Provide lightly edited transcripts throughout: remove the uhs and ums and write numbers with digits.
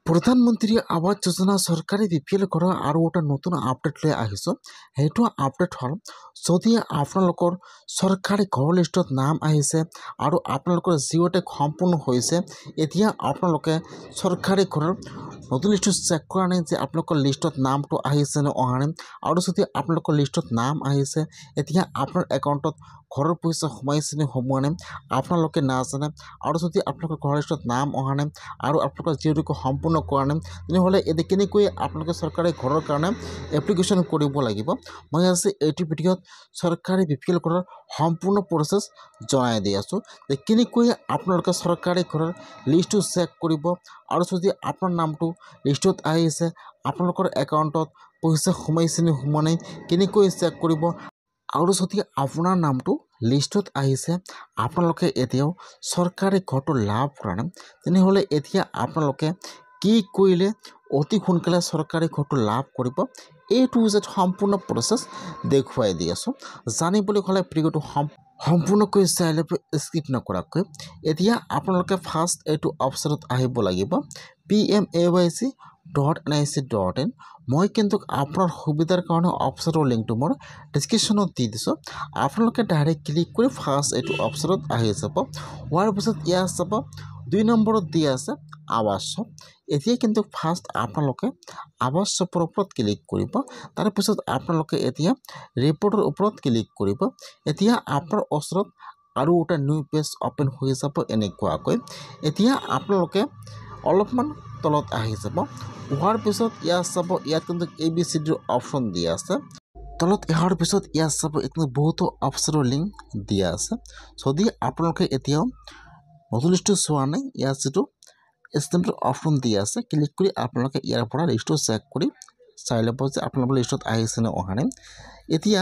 প্ৰধানমন্ত্ৰী আৱাস যোজনা চৰকাৰী বিপিএল ঘৰৰ আৰু এটা নতুন আপডেট লৈ আহিছোঁ। সেইটো আপডেট হ'ল যদি আপোনালোকৰ চৰকাৰী ঘৰৰ লিষ্টত নাম আহিছে আৰু আপোনালোকৰ জিঅ' টেগ সম্পূৰ্ণ হৈছে, এতিয়া আপোনালোকে চৰকাৰী ঘৰৰ নতুন লিষ্টটো চেক কৰা নাই যে আপোনালোকৰ লিষ্টত নামটো আহিছে নে অহা নাই। আৰু যদি আপোনালোকৰ লিষ্টত নাম আহিছে, এতিয়া আপোনাৰ একাউণ্টত ঘৰৰ পইচা সোমাইছে নে সোমোৱা নাই আপোনালোকে নাজানে। আৰু যদি আপোনালোকৰ ঘৰৰ লিষ্টত নাম অহা নাই আৰু আপোনালোকৰ জিঅ' টেগ সম্পূৰ্ণ কৰা নাই, তেনেহ'লে এতিয়া কেনেকৈ আপোনালোকে চৰকাৰী ঘৰৰ কাৰণে এপ্লিকেশ্যন কৰিব লাগিব। মই আজি এইটো ভিডিঅ'ত চৰকাৰী বিপিএল ঘৰৰ সম্পূৰ্ণ প্ৰচেছ জনাই দি আছোঁ যে কেনেকৈ আপোনালোকে চৰকাৰী ঘৰৰ লিষ্টটো চেক কৰিব। আৰু যদি আপোনাৰ নামটো লিষ্টত আহিছে, আপোনালোকৰ একাউণ্টত পইচা সোমাইছে নে সোমোৱা নাই কেনেকৈ চেক কৰিব। আৰু যদি আপোনাৰ নামটো লিষ্টত আহিছে, আপোনালোকে এতিয়াও চৰকাৰী ঘৰটো লাভ কৰা নাই, তেনেহ'লে এতিয়া আপোনালোকে কি কৰিলে অতি সোনকালে চৰকাৰী ঘৰটো লাভ কৰিব, এইটো যে সম্পূৰ্ণ প্ৰচেছ দেখুৱাই দি আছোঁ। জানিবলৈ হ'লে ভিডিঅ'টো সম্পূৰ্ণকৈ চাই ল'ব, স্কিপ নকৰাকৈ। এতিয়া আপোনালোকে ফাৰ্ষ্ট এইটো অপশ্যনত আহিব লাগিব pmayc.nic.in। মই কিন্তু আপোনাৰ সুবিধাৰ কাৰণে অপশ্যনৰ লিংকটো মোৰ ডিছক্ৰিপশ্যনত দি দিছোঁ। আপোনালোকে ডাইৰেক্ট ক্লিক কৰি ফাৰ্ষ্ট এইটো অপশ্যনত আহি যাব। হোৱাৰ পিছত ইয়াত চাব 2 নম্বৰত দি আছে আৱাস শ্বপ। এতিয়া কিন্তু ফাৰ্ষ্ট আপোনালোকে আৱাস শ্বপৰ ওপৰত ক্লিক কৰিব। তাৰপিছত আপোনালোকে এতিয়া ৰিপৰ্টৰ ওপৰত ক্লিক কৰিব। এতিয়া আপোনাৰ ওচৰত আৰু এটা নিউ পেজ অ'পেন হৈ যাব এনেকুৱাকৈ। এতিয়া আপোনালোকে অলপমান তলত আহি যাব। হোৱাৰ পিছত ইয়াত চাব, ইয়াত কিন্তু ABCD অপশ্যন দিয়া আছে। তলত অহাৰ পিছত ইয়াত চাব এইটো বহুতো অপশ্যনৰ লিংক দিয়া আছে। যদি আপোনালোকে এতিয়াও নতুন লিষ্টটো চোৱা নাই, ইয়াত যিটো ষ্টেম্পৰ অপশ্যন দিয়া আছে, ক্লিক কৰি আপোনালোকে ইয়াৰ পৰা লিষ্টটো চেক কৰি চাই ল'ব যে আপোনালোকৰ লিষ্টত আহিছে নে অহা নাই। এতিয়া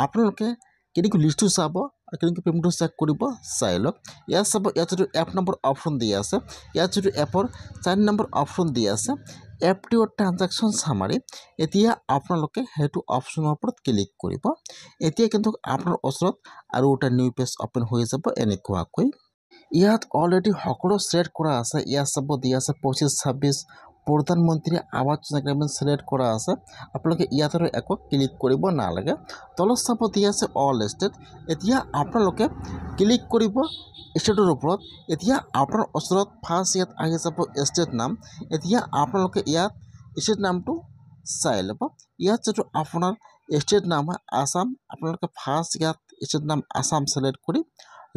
আপোনালোকে কেনেকৈ লিষ্টটো চাব আৰু কেনেকৈ পে'মেণ্টটো চেক কৰিব চাই লওক। ইয়াত চাব, ইয়াত যিটো এপ নম্বৰ অপশ্যন দিয়া আছে, ইয়াত যিটো এপৰ 4 নম্বৰ অপশ্যন দিয়া আছে এপটিঅ' ট্ৰানজেকশ্যন চামাৰি। এতিয়া আপোনালোকে সেইটো অপশ্যনৰ ওপৰত ক্লিক কৰিব। এতিয়া কিন্তু আপোনাৰ ওচৰত আৰু এটা নিউ পেজ অ'পেন হৈ যাব এনেকুৱাকৈ। ইয়াত অলৰেডি সকলো ছিলেক্ট কৰা আছে। ইয়াত চাব দিয়া আছে 25-26 প্ৰধানমন্ত্ৰী আৱাস যোজনা গ্ৰামীণ ছিলেক্ট কৰা আছে। আপোনালোকে ইয়াত আৰু একো ক্লিক কৰিব নালাগে। তলত চাব দিয়া আছে অল ষ্টেট। এতিয়া আপোনালোকে ক্লিক কৰিব ষ্টেটৰ ওপৰত। এতিয়া আপোনাৰ ওচৰত ফাৰ্ষ্ট ইয়াত আহি যাব ষ্টেট নাম। এতিয়া আপোনালোকে ইয়াত ষ্টেট নামটো চাই ল'ব। ইয়াত যিটো আপোনাৰ ষ্টেট নাম হয় আসাম, আপোনালোকে ফাৰ্ষ্ট ইয়াত ষ্টেট নাম আসাম ছিলেক্ট কৰি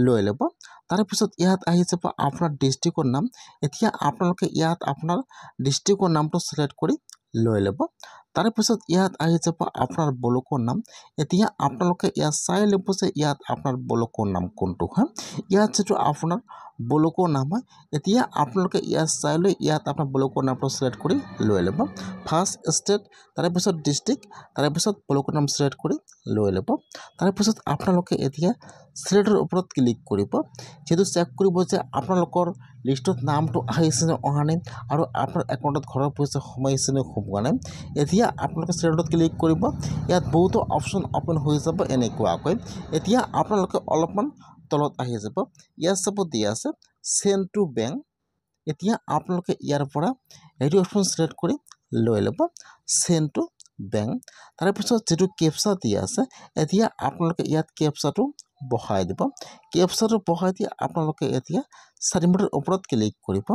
লৈ ল'ব। তাৰপিছত ইয়াত আহি যাব আপোনাৰ ডিষ্ট্ৰিক্টৰ নাম। এতিয়া আপোনালোকে ইয়াত আপোনাৰ ডিষ্ট্ৰিক্টৰ নামটো ছিলেক্ট কৰি লৈ ল'ব। তাৰপিছত ইয়াত আহি যাব আপোনাৰ ব্লকৰ নাম। এতিয়া আপোনালোকে ইয়াত চাই ল'ব যে ইয়াত আপোনাৰ ব্লকৰ নাম কোনটো হয়। ইয়াত যিটো আপোনাৰ ব্লকৰ নাম হয়, এতিয়া আপোনালোকে ইয়াত চাই লৈ ইয়াত আপোনাৰ ব্লকৰ নামটো ছিলেক্ট কৰি লৈ ল'ব। ফাৰ্ষ্ট ষ্টেট, তাৰপিছত ডিষ্ট্ৰিক্ট, তাৰপিছত ব্লকৰ নাম ছিলেক্ট কৰি লৈ ল'ব। তাৰপিছত আপোনালোকে এতিয়া ছিলেক্টৰ ওপৰত ক্লিক কৰিব। যিহেতু চেক কৰিব যে আপোনালোকৰ লিষ্টত নামটো আহিছে নে অহা নাই আৰু আপোনাৰ একাউণ্টত ঘৰৰ পইচা সোমাইছে নে সোমোৱা নাই। এতিয়া আপোনালোকে ছিলেক্টত ক্লিক কৰিব। ইয়াত বহুতো অপশ্যন অ'পেন হৈ যাব এনেকুৱাকৈ। এতিয়া আপোনালোকে অলপমান তলত আহি যাব। ইয়াত চাব দিয়া আছে চেণ্ড টু বেংক। এতিয়া আপোনালোকে ইয়াৰ পৰা এইটো অপশ্যন ছিলেক্ট কৰি লৈ ল'ব, চেণ্ড টু বেংক। তাৰপিছত যিটো কেপচা দিয়া আছে, এতিয়া আপোনালোকে ইয়াত কেপচাটো বহাই দিব। কেপচাটো বহাই দি আপোনালোকে এতিয়া 4 নম্বৰৰ ওপৰত ক্লিক কৰিব।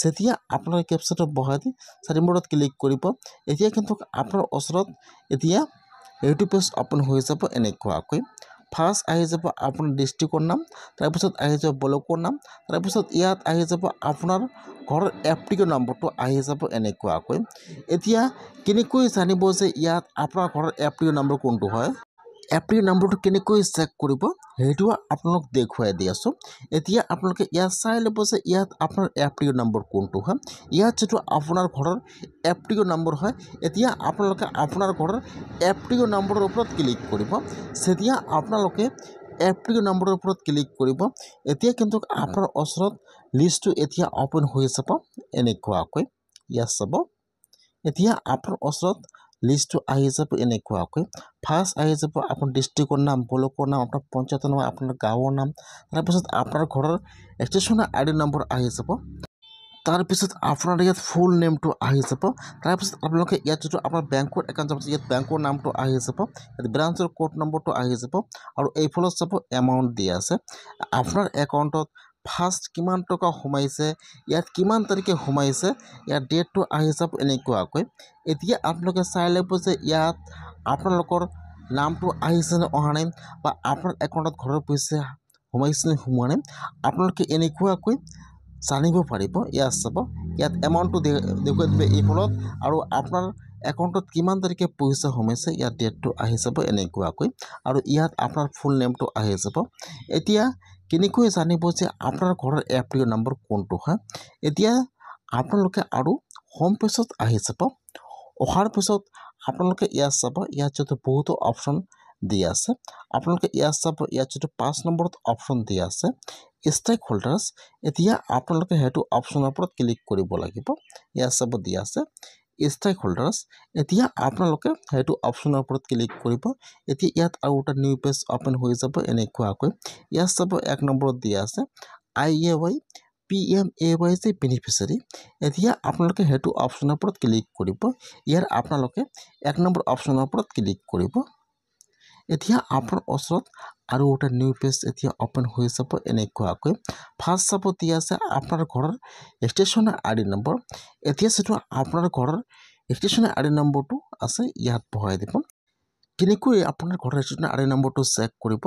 যেতিয়া আপোনালোকে কেপচাটো বহাই দি 4 নম্বৰত ক্লিক কৰিব, এতিয়া কিন্তু আপোনাৰ ওচৰত এতিয়া এইটো পেজ অ'পেন হৈ যাব এনেকুৱাকৈ। ফাৰ্ষ্ট আহি যাব আপোনাৰ ডিষ্ট্ৰিক্টৰ নাম, তাৰপিছত আহি যাব ব্লকৰ নাম, তাৰপিছত ইয়াত আহি যাব আপোনাৰ ঘৰৰ এপ্লিকেশ্যন নম্বৰটো আহি যাব এনেকুৱাকৈ। এতিয়া কেনেকৈ জানিব যে ইয়াত আপোনাৰ ঘৰৰ এপ্লিকেশ্যন নম্বৰ কোনটো হয়, এপ্লিকেশ্যন নম্বৰটো কেনেকৈ চেক কৰিব সেইটো আপোনালোক দেখুৱাই দি আছোঁ। এতিয়া আপোনালোকে ইয়াত চাই ল'ব যে ইয়াত আপোনাৰ এপ্লিকেশ্যন নম্বৰ কোনটো হয়। ইয়াত যিটো আপোনাৰ ঘৰৰ এপ্লিকেশ্যন নম্বৰ হয়, এতিয়া আপোনালোকে আপোনাৰ ঘৰৰ এপ্লিকেশ্যন নম্বৰৰ ওপৰত ক্লিক কৰিব। যেতিয়া আপোনালোকে এপ্লিকেশ্যন নম্বৰৰ ওপৰত ক্লিক কৰিব, এতিয়া কিন্তু আপোনাৰ ওচৰত লিষ্টটো এতিয়া অ'পেন হৈ যাব এনেকুৱাকৈ। ইয়াত চাব, এতিয়া আপোনাৰ ওচৰত লিষ্টটো আহি যাব এনেকুৱাকৈ। ফাৰ্ষ্ট আহি যাব আপোনাৰ ডিষ্ট্ৰিক্টৰ নাম, ব্লকৰ নাম, আপোনাৰ পঞ্চায়তৰ নাম, আপোনাৰ গাঁৱৰ নাম, তাৰপিছত আপোনাৰ ঘৰৰ ষ্টেচনৰ ID নম্বৰ আহি যাব। তাৰপিছত আপোনাৰ ইয়াত ফুল নেমটো আহি যাব। তাৰপিছত আপোনালোকে ইয়াত যিটো আপোনাৰ বেংকৰ একাউণ্ট যাব ইয়াত বেংকৰ নামটো আহি যাব, ইয়াত ব্ৰাঞ্চৰ কোড নম্বৰটো আহি যাব আৰু এইফালত চাব এমাউণ্ট দিয়া আছে। আপোনাৰ একাউণ্টত ফাৰ্ষ্ট কিমান টকা সোমাইছে, ইয়াত কিমান তাৰিখে সোমাইছে, ইয়াৰ ডেটটো আহি যাব এনেকুৱাকৈ। এতিয়া আপোনালোকে চাই ল'ব যে ইয়াত আপোনালোকৰ নামটো আহিছে নে অহা নাই, বা আপোনাৰ একাউণ্টত ঘৰৰ পইচা সোমাইছে নে সোমোৱা নাই, আপোনালোকে এনেকুৱাকৈ জানিব পাৰিব। ইয়াত চাব ইয়াত এমাউণ্টটো দেখুৱাই দিব এইফালত, আৰু আপোনাৰ একাউণ্টত কিমান তাৰিখে পইচা সোমাইছে ইয়াত ডেটটো আহি যাব এনেকুৱাকৈ, আৰু ইয়াত আপোনাৰ ফুল নেমটো আহি যাব। এতিয়া কেনেকৈ জানিব যে আপোনাৰ ঘৰৰ এপ্ৰিল নম্বৰ কোনটো হয়। এতিয়া আপোনালোকে আৰু হোম পেজত আহি যাব। অহাৰ পিছত আপোনালোকে ইয়াত চাব, ইয়াত যিটো বহুতো অপশ্যন দিয়া আছে, আপোনালোকে ইয়াত চাব ইয়াত যিটো 5 নম্বৰত অপশ্যন দিয়া আছে ষ্টেক হোল্ডাৰ্ছ। এতিয়া আপোনালোকে সেইটো অপশ্যনৰ ওপৰত ক্লিক কৰিব লাগিব। ইয়াত চাব দিয়া আছে ষ্টেক হোল্ডাৰ্ছ। এতিয়া আপোনালোকে সেইটো অপশ্যনৰ ওপৰত ক্লিক কৰিব। এতিয়া ইয়াত আৰু এটা নিউ পেজ অপেন হৈ যাব এনেকুৱাকৈ। ইয়াত চাব 1 নম্বৰত দিয়া আছে IAY PMAY যে বেনিফিচিয়াৰী। এতিয়া আপোনালোকে সেইটো অপশ্যনৰ ওপৰত ক্লিক কৰিব। ইয়াৰ আপোনালোকে 1 নম্বৰ অপশ্যনৰ ওপৰত ক্লিক কৰিব। এতিয়া আপোনাৰ ওচৰত আৰু এটা নিউ পেজ এতিয়া অপেন হৈ যাব এনেকুৱাকৈ। ফাৰ্ষ্ট চাব দিয়া আছে আপোনাৰ ঘৰৰ ষ্টেচনাৰী ID নম্বৰ। এতিয়া যিটো আপোনাৰ ঘৰৰ ষ্টেচনাৰী ID নম্বৰটো আছে ইয়াত বহাই দিব। কেনেকৈ আপোনাৰ ঘৰৰ ষ্টেচনাৰী ID নম্বৰটো চেক কৰিব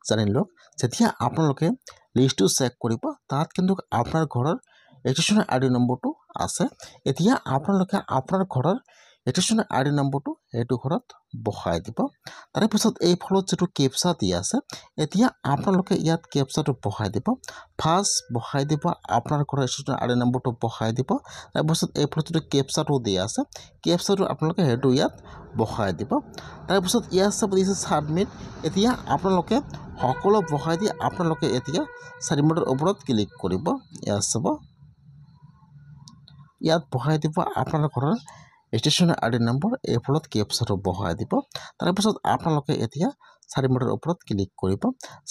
জানি লওক। যেতিয়া আপোনালোকে লিষ্টটো চেক কৰিব তাত কিন্তু আপোনাৰ ঘৰৰ ষ্টেচনাৰী ID নম্বৰটো আছে। এতিয়া আপোনালোকে আপোনাৰ ঘৰৰ ষ্টেচনাৰী ID নম্বৰটো সেইটো ঘৰত বহাই দিব। তাৰপিছত এই ফলত যিটো কেপচা দিয়া আছে, এতিয়া আপোনালোকে ইয়াত কেপচাটো বহাই দিব। ফাৰ্ষ্ট বহাই দিব আপোনাৰ ঘৰৰ ষ্টেচনাৰী ID নম্বৰটো বহাই দিব। তাৰপিছত এই ফলত যিটো কেপচাটো দিয়া আছে কেপচাটো আপোনালোকে সেইটো ইয়াত বহাই দিব। তাৰপিছত ইয়াত চাব দিছে ছাবমিট। এতিয়া আপোনালোকে সকলো বহাই দি আপোনালোকে এতিয়া ছাবমিটৰ ওপৰত ক্লিক কৰিব। ইয়াত চাব ইয়াত বহাই দিব আপোনাৰ ঘৰৰ ষ্টেচনাৰী ID নম্বৰ, এই ফলত কেপচাটো বহাই দিব। তাৰপিছত আপোনালোকে এতিয়া ছাবমিটৰ ওপৰত ক্লিক কৰিব।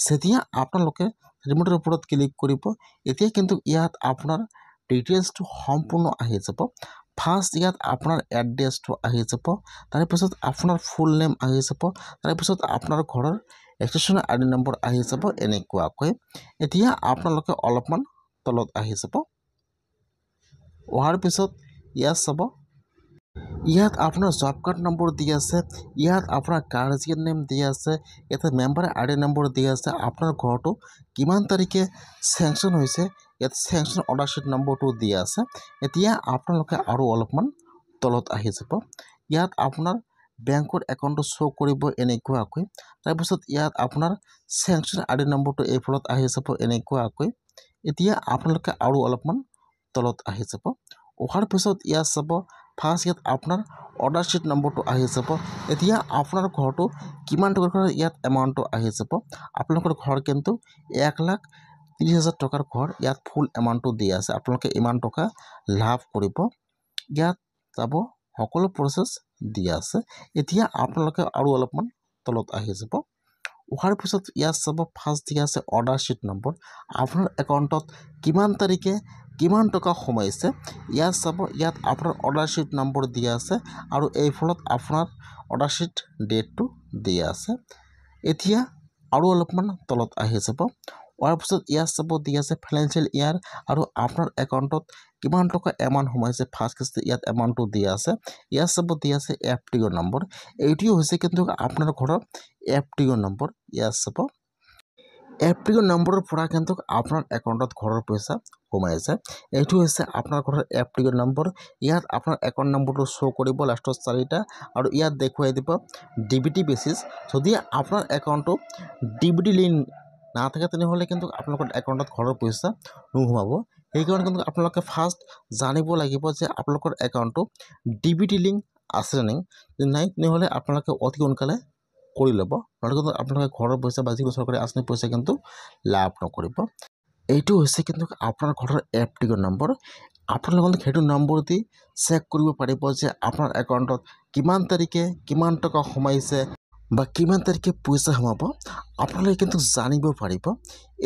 যেতিয়া আপোনালোকে ছাবমিটৰ ওপৰত ক্লিক কৰিব এতিয়া কিন্তু ইয়াত আপোনাৰ ডিটেইলছটো সম্পূৰ্ণ আহি যাব। ফাৰ্ষ্ট ইয়াত আপোনাৰ এড্ৰেছটো আহি যাব, তাৰপিছত আপোনাৰ ফুল নেম আহি যাব, তাৰপিছত আপোনাৰ ঘৰৰ ষ্টেচনাৰী ID নম্বৰ আহি যাব এনেকুৱাকৈ। এতিয়া আপোনালোকে অলপমান তলত আহি যাব। অহাৰ পিছত ইয়াত চাব ইয়াত আপোনাৰ জব কাৰ্ড নম্বৰ দিয়া আছে, ইয়াত আপোনাৰ গাৰ্জিয়ান নেম দিয়া আছে, ইয়াতে মেম্বাৰ ID নম্বৰ দিয়া আছে, আপোনাৰ ঘৰটো কিমান তাৰিখে চেংচন হৈছে ইয়াত চেংচন অৰ্ডাৰ শ্বীট নম্বৰটো দিয়া আছে। এতিয়া আপোনালোকে আৰু অলপমান তলত আহি যাব। ইয়াত আপোনাৰ বেংকৰ একাউণ্টটো শ্ব' কৰিব এনেকুৱাকৈ। তাৰপিছত ইয়াত আপোনাৰ চেংচন ID নম্বৰটো এই ফলত আহি যাব এনেকুৱাকৈ। এতিয়া আপোনালোকে আৰু অলপমান তলত আহি যাব। অহাৰ পিছত ইয়াত চাব ফাৰ্ষ্ট ইয়াত আপোনাৰ অৰ্ডাৰ শ্বীট নম্বৰটো আহি যাব। এতিয়া আপোনাৰ ঘৰটো কিমান টকাৰ ইয়াত এমাউণ্টটো আহি যাব। আপোনালোকৰ ঘৰ কিন্তু 1,30,000 টকাৰ ঘৰ, ইয়াত ফুল এমাউণ্টটো দিয়া আছে। আপোনালোকে ইমান টকা লাভ কৰিব। ইয়াত যাব সকলো প্ৰচেছ দিয়া আছে। এতিয়া আপোনালোকে আৰু অলপমান তলত আহি যাব। অহাৰ পিছত ইয়াত চাব ফাৰ্ষ্ট দিয়া আছে অৰ্ডাৰ শ্বীট নম্বৰ, আপোনাৰ একাউণ্টত কিমান তাৰিখে কিমান টকা সোমাইছে। ইয়াত চাব ইয়াত আপোনাৰ অৰ্ডাৰ শ্বীট নম্বৰ দিয়া আছে আৰু এই ফলত আপোনাৰ অৰ্ডাৰ শ্বীট ডেটটো দিয়া আছে। এতিয়া আৰু অলপমান তলত আহি যাব। অহাৰ পিছত ইয়াত চাব দিয়া আছে ফাইনেন্সিয়েল ইয়াৰ আৰু আপোনাৰ একাউণ্টত কিমান টকা এমাউণ্ট সোমাইছে। ফাৰ্ষ্ট কিস্তি ইয়াত এমাউণ্টটো দিয়া আছে। ইয়াত চাব দিয়া আছে FTO নম্বৰ, এইটোৱে হৈছে কিন্তু আপোনাৰ ঘৰৰ FTO নম্বৰ। ইয়াত চাব FTO নম্বৰৰ পৰা কিন্তু আপোনাৰ একাউণ্টত ঘৰৰ পইচা সোমাই যায়। এইটো হৈছে আপোনাৰ ঘৰৰ FTO নম্বৰ। ইয়াত আপোনাৰ একাউণ্ট নম্বৰটো শ্ব' কৰিব লাষ্টত 4টা, আৰু ইয়াত দেখুৱাই দিব DBT বেচিছ। যদি আপোনাৰ একাউণ্টটো DBT লিংক নাথাকে তেনেহ'লে কিন্তু আপোনালোকৰ একাউণ্টত ঘৰৰ পইচা নোসোমাব। সেইকাৰণে কিন্তু আপোনালোকে ফাৰ্ষ্ট জানিব লাগিব যে আপোনালোকৰ একাউণ্টটো DBT লিংক আছে নে নাই। যদি নাই তেনেহ'লে আপোনালোকে অতি সোনকালে কৰি ল'ব, নহ'লে কিন্তু আপোনালোকে ঘৰৰ পইচা বা যিকোনো চৰকাৰী আঁচনিৰ পইচা কিন্তু লাভ নকৰিব। এইটো হৈছে কিন্তু আপোনাৰ ঘৰৰ FTO নম্বৰ। আপোনালোকে সেইটো নম্বৰ দি চেক কৰিব পাৰিব যে আপোনাৰ একাউণ্টত কিমান তাৰিখে কিমান টকা সোমাইছে বা কিমান তাৰিখে পইচা সোমাব আপোনালোকে কিন্তু জানিব পাৰিব।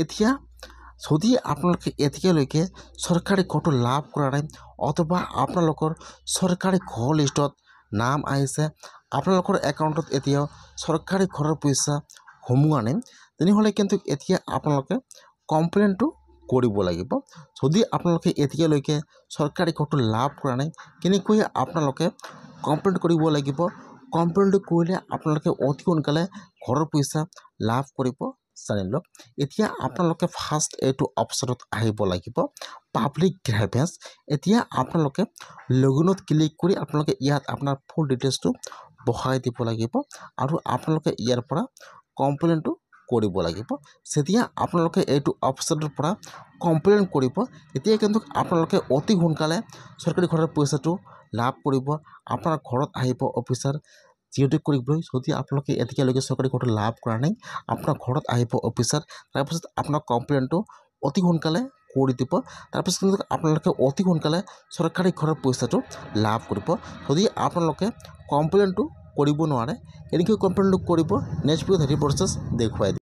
এতিয়া যদি আপোনালোকে এতিয়ালৈকে চৰকাৰী ঘৰটো লাভ কৰা নাই অথবা আপোনালোকৰ চৰকাৰী ঘৰ লিষ্টত নাম আহিছে আপোনালোকৰ একাউণ্টত এতিয়াও চৰকাৰী ঘৰৰ পইচা সোমোৱা নাই তেনেহ'লে কিন্তু এতিয়া আপোনালোকে কমপ্লেইনটো কৰিব লাগিব। যদি আপোনালোকে এতিয়ালৈকে চৰকাৰী ঘৰটো লাভ কৰা নাই কেনেকৈ আপোনালোকে কমপ্লেইন কৰিব লাগিব। কমপ্লেইনটো কৰিলে আপোনালোকে অতি সোনকালে ঘৰৰ পইচা লাভ কৰিব জানি লওক। এতিয়া আপোনালোকে ফাৰ্ষ্ট এইটো অপশ্যনত আহিব লাগিব পাব্লিক গ্ৰেভেন্স। এতিয়া আপোনালোকে লগইনত ক্লিক কৰি আপোনালোকে ইয়াত আপোনাৰ ফুল ডিটেইলছটো বহাই দিব লাগিব আৰু আপোনালোকে ইয়াৰ পৰা কমপ্লেইনটো কৰিব লাগিব। যেতিয়া আপোনালোকে এইটো অপশ্যনৰ পৰা কমপ্লেইন কৰিব তেতিয়া কিন্তু আপোনালোকে অতি সোনকালে চৰকাৰী ঘৰৰ পইচাটো লাভ কৰিব। আপোনাৰ ঘৰত আহিব অফিচাৰ জিঅ'টেক কৰিবলৈ। যদি আপোনালোকে এতিয়ালৈকে চৰকাৰী ঘৰটো লাভ কৰা নাই আপোনাৰ ঘৰত আহিব অফিচাৰ, তাৰপিছত আপোনাৰ কমপ্লেইনটো অতি সোনকালে কৰি দিব। তাৰপিছত কিন্তু আপোনালোকে অতি সোনকালে চৰকাৰী ঘৰৰ পইচাটো লাভ কৰিব। যদি আপোনালোকে কমপ্লেইনটো কৰিব নোৱাৰে কেনেকৈ কমপ্লেইনটো কৰিব নেক্সট ভিডিঅ'ত সেইটো প্ৰচেছ দেখুৱাই দিম।